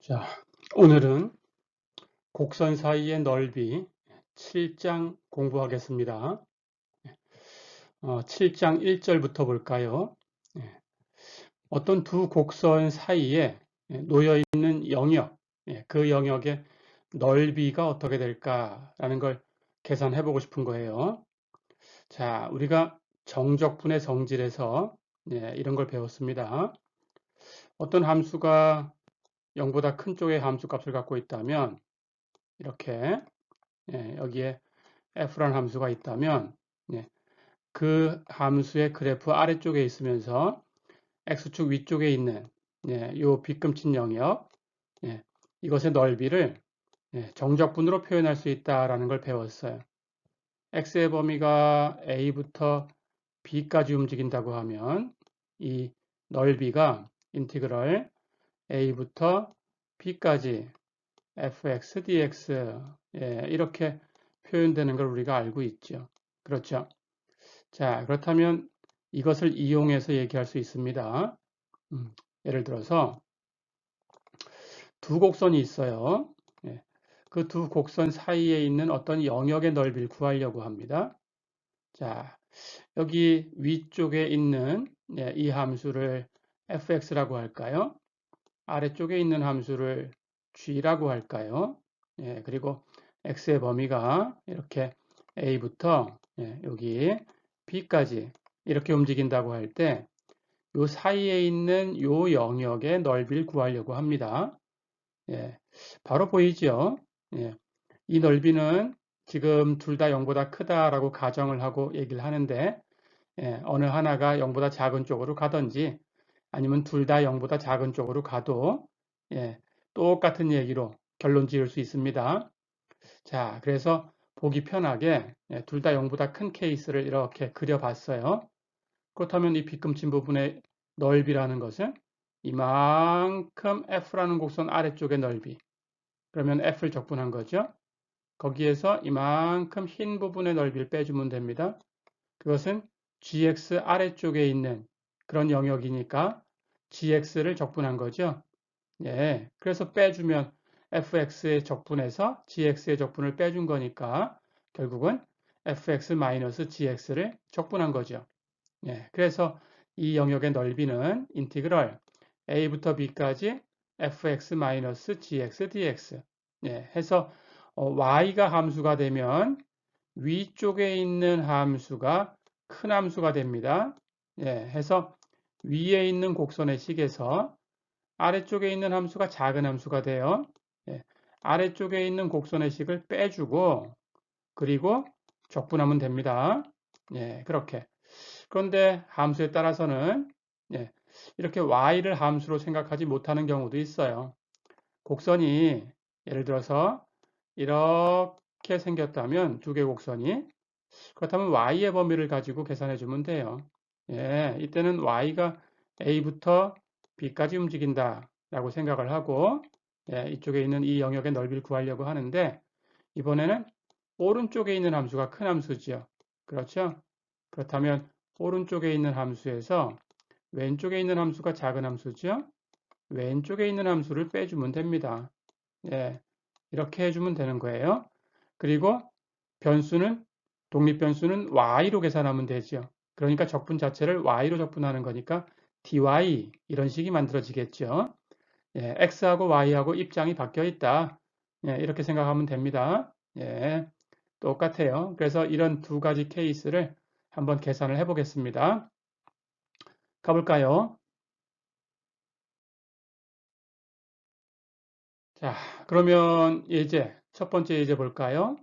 자, 오늘은 곡선 사이의 넓이 7장 공부하겠습니다. 7장 1절부터 볼까요? 예, 어떤 두 곡선 사이에 놓여 있는 영역, 그 영역의 넓이가 어떻게 될까라는 걸 계산해 보고 싶은 거예요. 자, 우리가 정적분의 성질에서 이런 걸 배웠습니다. 어떤 함수가 0보다 큰 쪽의 함수값을 갖고 있다면 이렇게 여기에 f라는 함수가 있다면 그 함수의 그래프 아래쪽에 있으면서 x축 위쪽에 있는 이 빗금친 영역 이것의 넓이를 정적분으로 표현할 수 있다라는 걸 배웠어요. x의 범위가 a부터 b까지 움직인다고 하면 이 넓이가 인티그럴 a부터 b까지 fx dx 이렇게 표현되는 걸 우리가 알고 있죠. 그렇죠. 자, 그렇다면 이것을 이용해서 얘기할 수 있습니다. 예를 들어서 두 곡선이 있어요. 그 두 곡선 사이에 있는 어떤 영역의 넓이를 구하려고 합니다. 자, 여기 위쪽에 있는 이 함수를 fx라고 할까요? 아래쪽에 있는 함수를 g라고 할까요? 그리고 x의 범위가 이렇게 a부터 여기 b까지 이렇게 움직인다고 할 때 요 사이에 있는 요 영역의 넓이를 구하려고 합니다. 바로 보이죠? 이 넓이는 지금 둘 다 0보다 크다라고 가정을 하고 얘기를 하는데 어느 하나가 0보다 작은 쪽으로 가든지 아니면 둘 다 0보다 작은 쪽으로 가도 똑같은 얘기로 결론 지을 수 있습니다. 자, 그래서 보기 편하게 둘 다 0보다 큰 케이스를 이렇게 그려봤어요. 그렇다면 이 빗금친 부분의 넓이라는 것은 이만큼 f라는 곡선 아래쪽의 넓이. 그러면 f를 적분한 거죠. 거기에서 이만큼 흰 부분의 넓이를 빼주면 됩니다. 그것은 gx 아래쪽에 있는 그런 영역이니까 gx를 적분한 거죠. 그래서 빼주면 fx의 적분에서 gx의 적분을 빼준 거니까 결국은 fx-gx를 적분한 거죠. 그래서 이 영역의 넓이는 인티그럴 a부터 b까지 fx-gx dx 해서 y가 함수가 되면 위쪽에 있는 함수가 큰 함수가 됩니다. 해서 위에 있는 곡선의 식에서 아래쪽에 있는 함수가 작은 함수가 돼요. 아래쪽에 있는 곡선의 식을 빼주고 그리고 적분하면 됩니다. 그렇게. 그런데 함수에 따라서는 이렇게 y를 함수로 생각하지 못하는 경우도 있어요. 곡선이 예를 들어서 이렇게 생겼다면 두 개 곡선이 그렇다면 y의 범위를 가지고 계산해 주면 돼요. 이때는 y가 a부터 b까지 움직인다 라고 생각을 하고 이쪽에 있는 이 영역의 넓이를 구하려고 하는데 이번에는 오른쪽에 있는 함수가 큰 함수죠. 그렇죠? 그렇다면 오른쪽에 있는 함수에서 왼쪽에 있는 함수가 작은 함수죠. 왼쪽에 있는 함수를 빼주면 됩니다. 이렇게 해주면 되는 거예요. 그리고 변수는 독립변수는 y로 계산하면 되죠. 그러니까 적분 자체를 y로 적분하는 거니까 dy 이런 식이 만들어지겠죠. x하고 y하고 입장이 바뀌어 있다. 이렇게 생각하면 됩니다. 똑같아요. 그래서 이런 두 가지 케이스를 한번 계산을 해 보겠습니다. 가볼까요? 자, 그러면 예제, 첫 번째 예제 볼까요?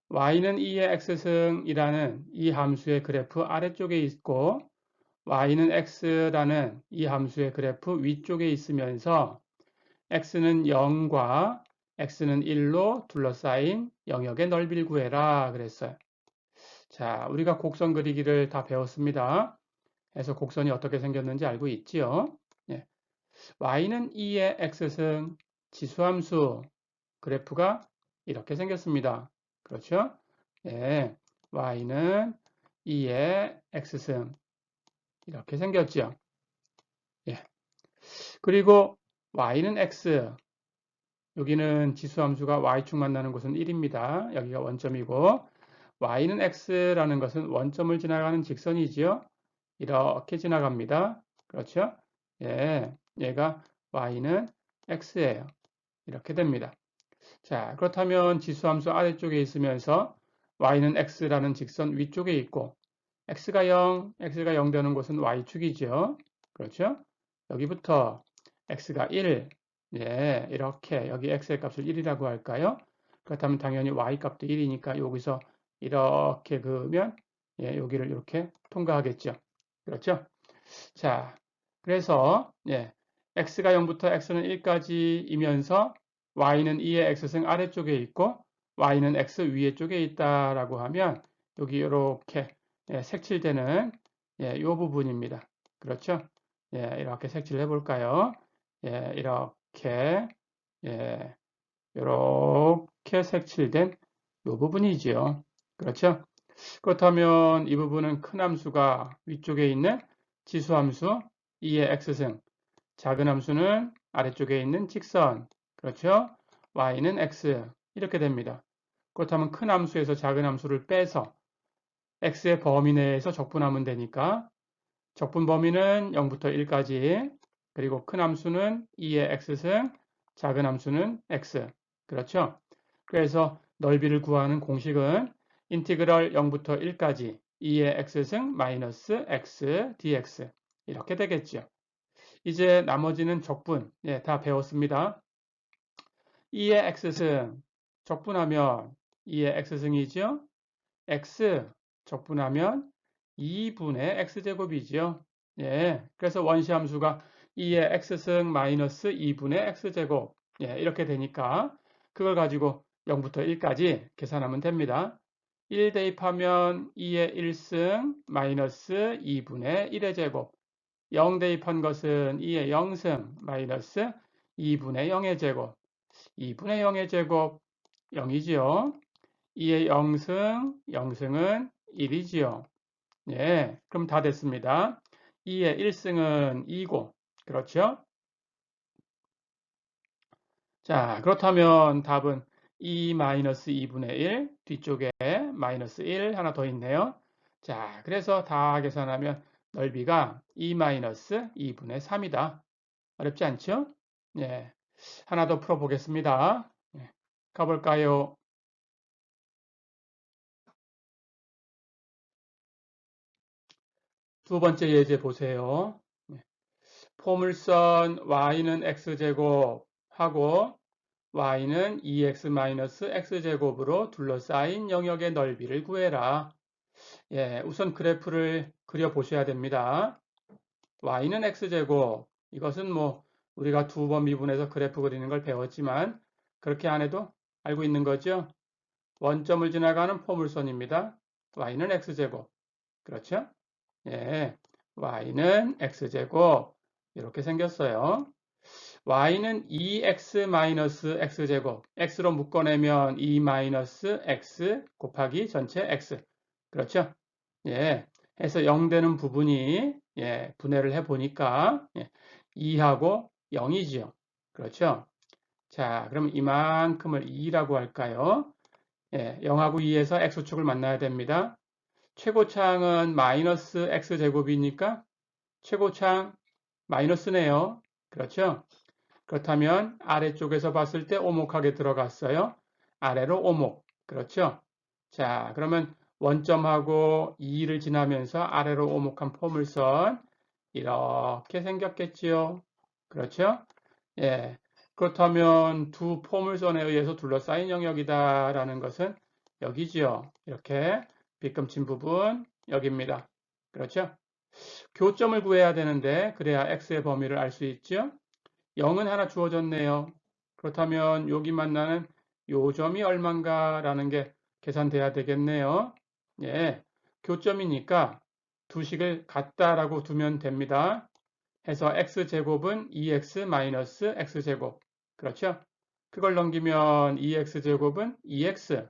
y는 2의 x승이라는 이 함수의 그래프 아래쪽에 있고 y는 x라는 이 함수의 그래프 위쪽에 있으면서 x는 0과 x는 1로 둘러싸인 영역의 넓이를 구해라 그랬어요. 자, 우리가 곡선 그리기를 다 배웠습니다. 그래서 곡선이 어떻게 생겼는지 알고 있지요? y는 2의 x승 지수함수 그래프가 이렇게 생겼습니다. 그렇죠? y는 2의 x승 이렇게 생겼죠. 그리고 y는 x, 여기는 지수함수가 y축 만나는 곳은 1입니다. 여기가 원점이고 y는 x라는 것은 원점을 지나가는 직선이지요. 이렇게 지나갑니다. 그렇죠? 예, 얘가 y는 x예요. 이렇게 됩니다. 자, 그렇다면 지수함수 아래쪽에 있으면서 y는 x라는 직선 위쪽에 있고 x가 0 되는 곳은 y축이죠. 그렇죠? 여기부터 x가 1, 예, 이렇게 여기 x의 값을 1이라고 할까요? 그렇다면 당연히 y 값도 1이니까 여기서 이렇게 그으면 예, 여기를 이렇게 통과하겠죠. 그렇죠? 자, 그래서 예, x가 0부터 x는 1까지이면서 y는 2의 x승 아래쪽에 있고 y는 x 위에 쪽에 있다라고 하면 여기 이렇게 예, 색칠되는 예, 이 부분입니다. 그렇죠? 예, 이렇게 색칠해 볼까요? 예, 이렇게 예, 이렇게 색칠된 이 부분이지요. 그렇죠? 그렇다면 이 부분은 큰 함수가 위쪽에 있는 지수함수 2의 x승, 작은 함수는 아래쪽에 있는 직선, 그렇죠? y는 x, 이렇게 됩니다. 그렇다면 큰 함수에서 작은 함수를 빼서 x의 범위 내에서 적분하면 되니까 적분 범위는 0부터 1까지, 그리고 큰 함수는 2의 x승, 작은 함수는 x, 그렇죠? 그래서 넓이를 구하는 공식은 인티그럴 0부터 1까지 2의 x승 마이너스 x dx 이렇게 되겠죠. 이제 나머지는 적분, 예, 다 배웠습니다. 2의 x승 적분하면 2의 x승이죠. x 적분하면 2분의 x제곱이죠. 예, 그래서 원시함수가 2의 x승 마이너스 2분의 x제곱 예, 이렇게 되니까 그걸 가지고 0부터 1까지 계산하면 됩니다. 1 대입하면 2의 1승 마이너스 2분의 1의 제곱 0 대입한 것은 2의 0승 마이너스 2분의 0의 제곱 2분의 0의 제곱 0이지요. 2의 0승, 0승은 1이지요. 예, 그럼 다 됐습니다. 2의 1승은 2고, 그렇죠? 자, 그렇다면 답은 2 마이너스 2분의 1, 뒤쪽에 마이너스 1 하나 더 있네요. 자, 그래서 다 계산하면 넓이가 2 마이너스 2분의 3이다. 어렵지 않죠? 예, 하나 더 풀어보겠습니다. 예, 가볼까요? 두 번째 예제 보세요. 예, 포물선 y는 x제곱 하고 y는 2x-x제곱으로 둘러싸인 영역의 넓이를 구해라. 예, 우선 그래프를 그려 보셔야 됩니다. y는 x제곱. 이것은 뭐 우리가 두 번 미분해서 그래프 그리는 걸 배웠지만 그렇게 안 해도 알고 있는 거죠. 원점을 지나가는 포물선입니다. y는 x제곱. 그렇죠? 예, y는 x제곱. 이렇게 생겼어요. y는 2x-x제곱. x로 묶어내면 2-x 곱하기 전체 x. 그렇죠? 예. 해서 0 되는 부분이 예, 분해를 해 보니까 예, 2하고 0이지요. 그렇죠? 자, 그럼 이만큼을 2라고 할까요? 예, 0하고 2에서 x축을 만나야 됩니다. 최고창은 마이너스 x제곱이니까 최고창 마이너스네요. 그렇죠? 그렇다면 아래쪽에서 봤을 때 오목하게 들어갔어요. 아래로 오목. 그렇죠? 자, 그러면 원점하고 2를 지나면서 아래로 오목한 포물선 이렇게 생겼겠지요. 그렇죠? 예. 그렇다면 두 포물선에 의해서 둘러싸인 영역이다라는 것은 여기지요. 이렇게 빗금친 부분 여기입니다. 그렇죠? 교점을 구해야 되는데 그래야 x의 범위를 알 수 있죠. 0은 하나 주어졌네요. 그렇다면 여기 만나는 요 점이 얼만가라는 게 계산돼야 되겠네요. 예, 교점이니까 두 식을 같다라고 두면 됩니다. 해서 x제곱은 2x 마이너스 x제곱. 그렇죠? 그걸 넘기면 2x제곱은 2x.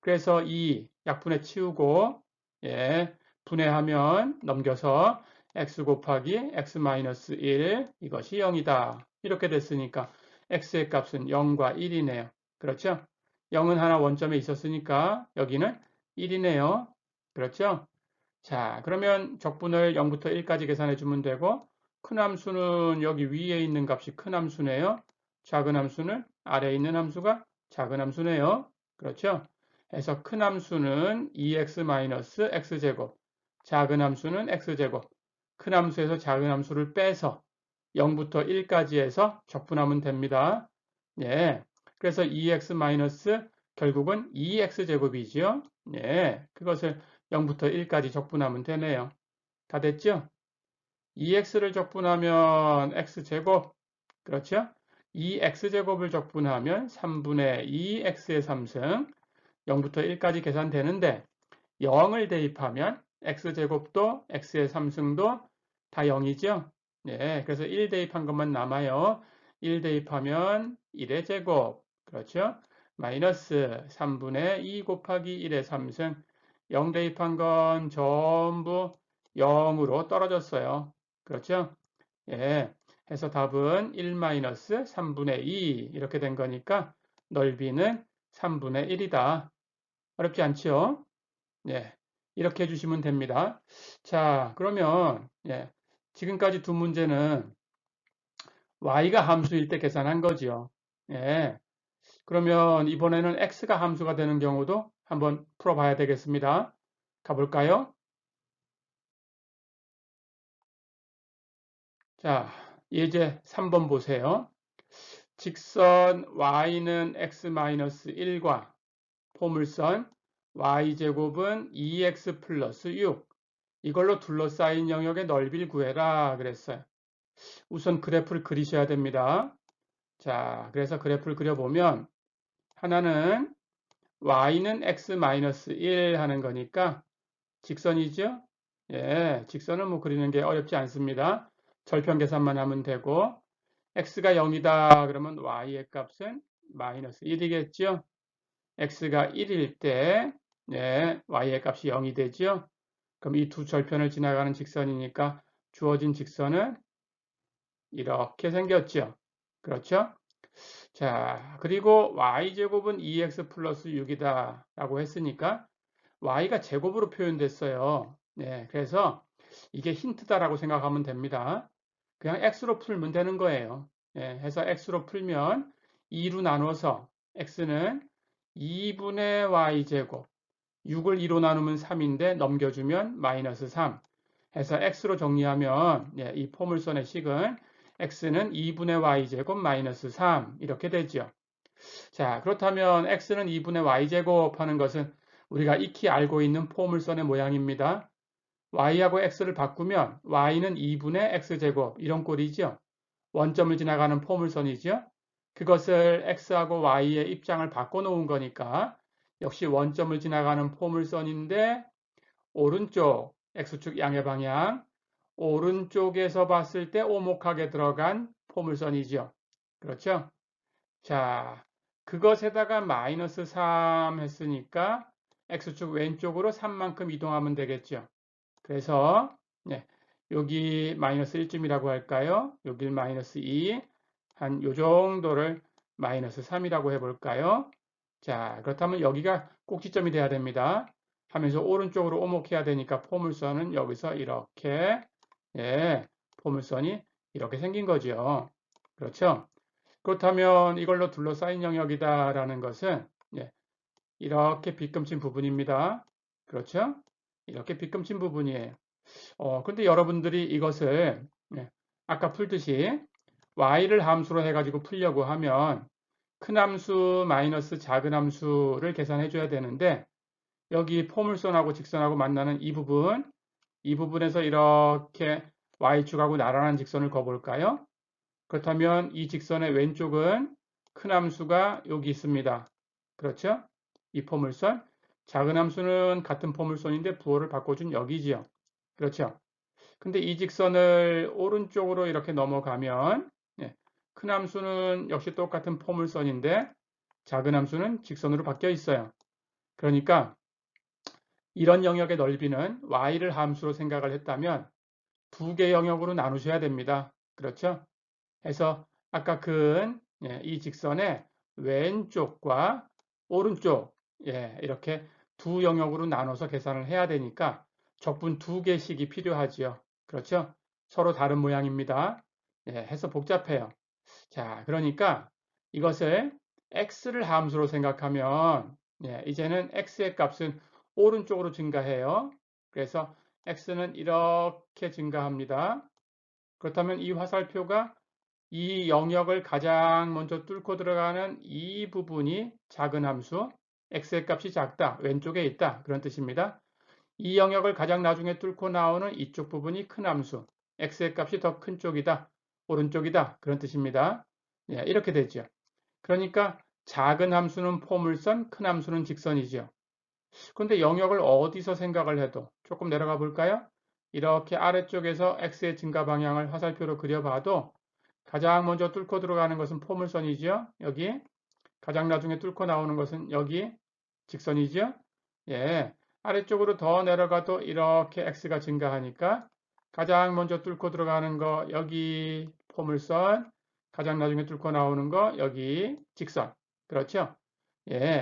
그래서 2 약분해 치우고 예, 분해하면 넘겨서 x 곱하기 x 마이너스 1 이것이 0이다. 이렇게 됐으니까 x의 값은 0과 1이네요. 그렇죠? 0은 하나 원점에 있었으니까 여기는 1이네요. 그렇죠? 자, 그러면 적분을 0부터 1까지 계산해 주면 되고 큰 함수는 여기 위에 있는 값이 큰 함수네요. 작은 함수는 아래에 있는 함수가 작은 함수네요. 그렇죠? 그래서 큰 함수는 2x-x제곱, 작은 함수는 x제곱. 큰 함수에서 작은 함수를 빼서 0부터 1까지 해서 적분하면 됩니다. 예. 그래서 2x 마이너스 결국은 2x제곱이지요. 예. 그것을 0부터 1까지 적분하면 되네요. 다 됐죠? 2x를 적분하면 x제곱. 그렇죠? 2x제곱을 적분하면 3분의 2x의 3승. 0부터 1까지 계산되는데 0을 대입하면 x제곱도 x의 3승도 다 0이죠? 네, 그래서 1 대입한 것만 남아요. 1 대입하면 1의 제곱. 그렇죠? 마이너스 3분의 2 곱하기 1의 3승. 0 대입한 건 전부 0으로 떨어졌어요. 그렇죠? 예. 해서 답은 1 마이너스 3분의 2 이렇게 된 거니까 넓이는 3분의 1이다. 어렵지 않죠? 예. 이렇게 해주시면 됩니다. 자, 그러면 예. 지금까지 두 문제는 y가 함수일 때 계산한 거죠. 예. 그러면 이번에는 x가 함수가 되는 경우도 한번 풀어봐야 되겠습니다. 가볼까요? 자, 예제 3번 보세요. 직선 y는 x-1과 포물선 y제곱은 2x 플러스 6 이걸로 둘러싸인 영역의 넓이를 구해라 그랬어요. 우선 그래프를 그리셔야 됩니다. 자, 그래서 그래프를 그려보면 하나는 y는 x-1 하는 거니까 직선이죠? 예, 직선은 뭐 그리는 게 어렵지 않습니다. 절편 계산만 하면 되고 x가 0이다 그러면 y의 값은 마이너스 1이겠죠? x가 1일 때 예, y의 값이 0이 되죠? 그럼 이 두 절편을 지나가는 직선이니까 주어진 직선은 이렇게 생겼죠. 그렇죠? 자, 그리고 y제곱은 2x 플러스 6이다 라고 했으니까 y가 제곱으로 표현됐어요. 네, 그래서 이게 힌트다라고 생각하면 됩니다. 그냥 x로 풀면 되는 거예요. 네, 해서 x로 풀면 2로 나눠서 x는 2분의 y제곱 6을 2로 나누면 3인데 넘겨주면 마이너스 3 해서 x로 정리하면 예, 이 포물선의 식은 x는 2분의 y제곱 마이너스 3 이렇게 되죠. 자, 그렇다면 x는 2분의 y제곱 하는 것은 우리가 익히 알고 있는 포물선의 모양입니다. y하고 x를 바꾸면 y는 2분의 x제곱 이런 꼴이죠. 원점을 지나가는 포물선이죠. 그것을 x하고 y의 입장을 바꿔놓은 거니까 역시 원점을 지나가는 포물선인데 오른쪽 x축 양의 방향 오른쪽에서 봤을 때 오목하게 들어간 포물선이죠. 그렇죠? 자, 그것에다가 마이너스 3 했으니까 x축 왼쪽으로 3만큼 이동하면 되겠죠. 그래서 네, 여기 마이너스 1쯤이라고 할까요? 여기 마이너스 2, 한 요 정도를 마이너스 3이라고 해볼까요? 자, 그렇다면 여기가 꼭지점이 돼야 됩니다. 하면서 오른쪽으로 오목해야 되니까 포물선은 여기서 이렇게 예, 포물선이 이렇게 생긴 거죠. 그렇죠? 그렇다면 이걸로 둘러싸인 영역이다라는 것은 예, 이렇게 빗금친 부분입니다. 그렇죠? 이렇게 빗금친 부분이에요. 근데 여러분들이 이것을 예, 아까 풀듯이 y를 함수로 해가지고 풀려고 하면 큰 함수 마이너스 작은 함수를 계산해 줘야 되는데 여기 포물선하고 직선하고 만나는 이 부분에서 이렇게 y축하고 나란한 직선을 그어볼까요? 그렇다면 이 직선의 왼쪽은 큰 함수가 여기 있습니다. 그렇죠? 이 포물선. 작은 함수는 같은 포물선인데 부호를 바꿔준 여기지요. 그렇죠? 근데 이 직선을 오른쪽으로 이렇게 넘어가면 예, 큰 함수는 역시 똑같은 포물선인데 작은 함수는 직선으로 바뀌어 있어요. 그러니까 이런 영역의 넓이는 y를 함수로 생각을 했다면 두 개 영역으로 나누셔야 됩니다. 그렇죠? 해서 아까 큰 이 직선의 왼쪽과 오른쪽 이렇게 두 영역으로 나눠서 계산을 해야 되니까 적분 두 개씩이 필요하지요. 그렇죠? 서로 다른 모양입니다. 해서 복잡해요. 자, 그러니까 이것을 x를 함수로 생각하면 이제는 x의 값은 오른쪽으로 증가해요. 그래서 x는 이렇게 증가합니다. 그렇다면 이 화살표가 이 영역을 가장 먼저 뚫고 들어가는 이 부분이 작은 함수, x의 값이 작다, 왼쪽에 있다 그런 뜻입니다. 이 영역을 가장 나중에 뚫고 나오는 이쪽 부분이 큰 함수, x의 값이 더 큰 쪽이다, 오른쪽이다 그런 뜻입니다. 이렇게 되죠. 그러니까 작은 함수는 포물선, 큰 함수는 직선이죠. 그런데 영역을 어디서 생각을 해도 조금 내려가 볼까요? 이렇게 아래쪽에서 x의 증가 방향을 화살표로 그려봐도 가장 먼저 뚫고 들어가는 것은 포물선이죠. 여기 가장 나중에 뚫고 나오는 것은 여기 직선이죠. 아래쪽으로 더 내려가도 이렇게 x가 증가하니까 가장 먼저 뚫고 들어가는 거 여기 포물선, 가장 나중에 뚫고 나오는 거 여기 직선. 그렇죠?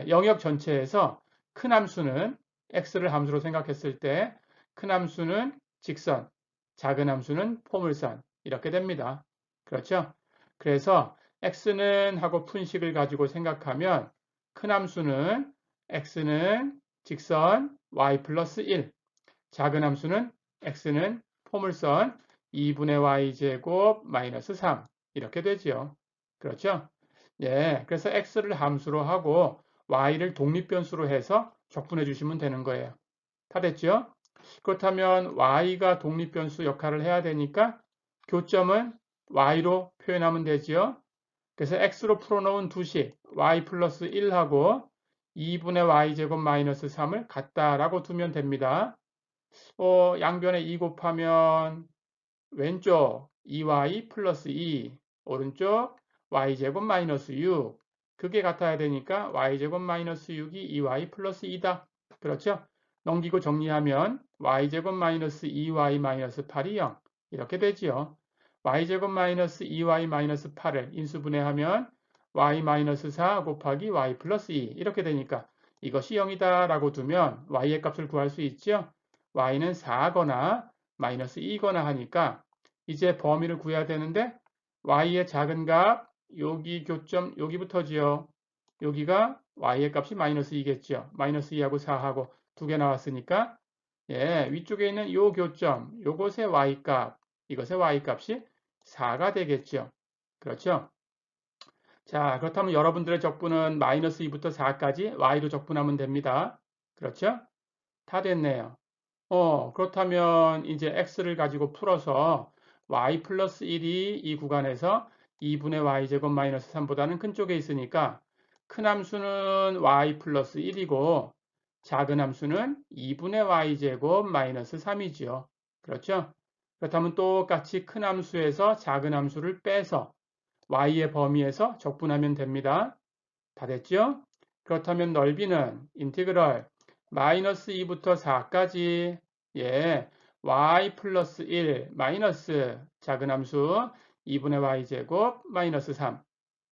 영역 전체에서 큰 함수는 x를 함수로 생각했을 때 큰 함수는 직선, 작은 함수는 포물선 이렇게 됩니다. 그렇죠? 그래서 x는 하고 푼식을 가지고 생각하면 큰 함수는 x는 직선 y 플러스 1, 작은 함수는 x는 포물선 2분의 y제곱 마이너스 3 이렇게 되지요. 그렇죠? 그래서 x를 함수로 하고 y를 독립변수로 해서 적분해 주시면 되는 거예요. 다 됐죠? 그렇다면 y가 독립변수 역할을 해야 되니까 교점은 y로 표현하면 되지요. 그래서 x로 풀어놓은 두식 y 플러스 1하고 2분의 y제곱 마이너스 3을 같다라고 두면 됩니다. 양변에 2 곱하면 왼쪽 2y 플러스 2, 오른쪽 y제곱 마이너스 6. 그게 같아야 되니까 y제곱 마이너스 6이 2y 플러스 2다. 그렇죠? 넘기고 정리하면 y제곱 마이너스 2y 마이너스 8이 0. 이렇게 되지요. y제곱 마이너스 2y 마이너스 8을 인수분해하면 y 마이너스 4 곱하기 y 플러스 2 이렇게 되니까 이것이 0이다 라고 두면 y의 값을 구할 수 있죠. y는 4거나 마이너스 2거나 하니까 이제 범위를 구해야 되는데 y의 작은 값 여기 교점 여기부터지요. 여기가 y의 값이 마이너스 2겠죠. 마이너스 2하고 4하고 두 개 나왔으니까 위쪽에 있는 이 교점 요것의 y값 이것의 y값이 4가 되겠죠. 그렇죠? 자, 그렇다면 여러분들의 적분은 마이너스 2부터 4까지 y로 적분하면 됩니다. 그렇죠? 다 됐네요. 그렇다면 이제 x를 가지고 풀어서 y 플러스 1이 이 구간에서 2분의 y제곱 마이너스 3보다는 큰 쪽에 있으니까 큰 함수는 y 플러스 1이고 작은 함수는 2분의 y제곱 마이너스 3이지요. 그렇죠? 그렇다면 똑같이 큰 함수에서 작은 함수를 빼서 y의 범위에서 적분하면 됩니다. 다 됐죠? 그렇다면 넓이는 인티그럴 마이너스 2부터 4까지 y 플러스 1 마이너스 작은 함수 2분의 y제곱 마이너스 3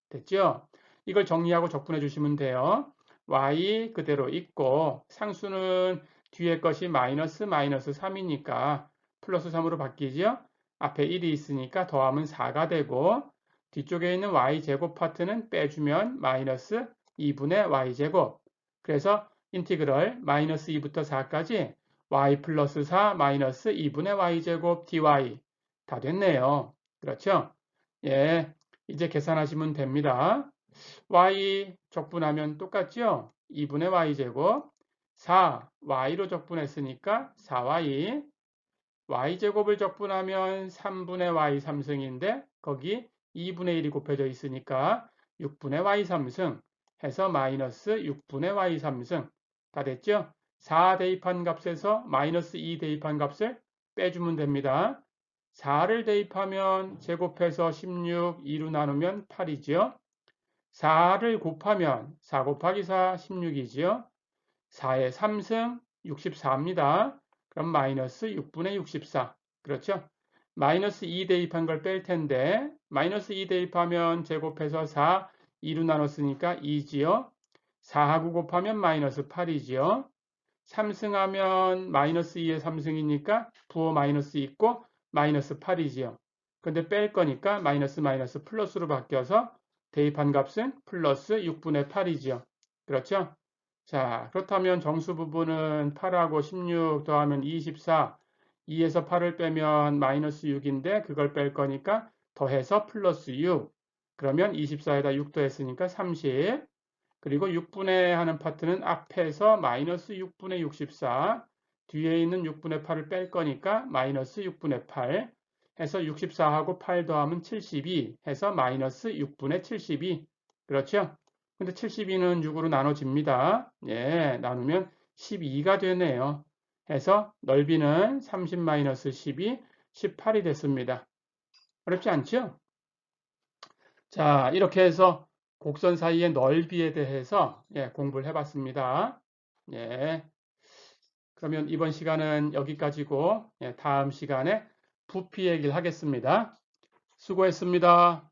됐죠? 이걸 정리하고 적분해 주시면 돼요. y 그대로 있고 상수는 뒤에 것이 마이너스 3이니까 플러스 3으로 바뀌죠? 앞에 1이 있으니까 더하면 4가 되고 뒤쪽에 있는 y제곱 파트는 빼주면 마이너스 2분의 y제곱. 그래서 인티그럴 마이너스 2부터 4까지 y 플러스 4 마이너스 2분의 y제곱 dy 다 됐네요. 그렇죠? 이제 계산하시면 됩니다. y 적분하면 똑같죠? 2분의 y제곱 4 y로 적분했으니까 4y y제곱을 적분하면 3분의 y 3승인데 거기 2분의 1이 곱해져 있으니까 6분의 y 3승 해서 마이너스 6분의 y 3승 다 됐죠? 4 대입한 값에서 마이너스 2 대입한 값을 빼주면 됩니다. 4를 대입하면 제곱해서 16, 2로 나누면 8이죠. 4를 곱하면 4 곱하기 4, 16이지요. 4의 3승 64입니다. 그럼 마이너스 6분의 64. 그렇죠? 마이너스 2 대입한 걸 뺄 텐데 마이너스 2 대입하면 제곱해서 4, 2로 나눴으니까 2지요. 4하고 곱하면 마이너스 8이지요. 3승하면 마이너스 2에 3승이니까 부호 마이너스 있고 마이너스 8이지요. 근데 뺄 거니까 마이너스 마이너스 플러스로 바뀌어서 대입한 값은 플러스 6분의 8이지요. 그렇죠? 자, 그렇다면 정수 부분은 8하고 16 더하면 24, 2에서 8을 빼면 마이너스 6인데 그걸 뺄 거니까 더해서 플러스 6. 그러면 24에다 6 더했으니까 30. 그리고 6분의 하는 파트는 앞에서 마이너스 6분의 64, 뒤에 있는 6분의 8을 뺄 거니까 마이너스 6분의 8 해서 64하고 8 더하면 72 해서 마이너스 6분의 72. 그렇죠? 근데 72는 6으로 나눠집니다. 예, 나누면 12가 되네요. 해서 넓이는 30-12, 18이 됐습니다. 어렵지 않죠? 자, 이렇게 해서 곡선 사이의 넓이에 대해서 공부를 해봤습니다. 예, 그러면 이번 시간은 여기까지고 다음 시간에 부피 얘기를 하겠습니다. 수고했습니다.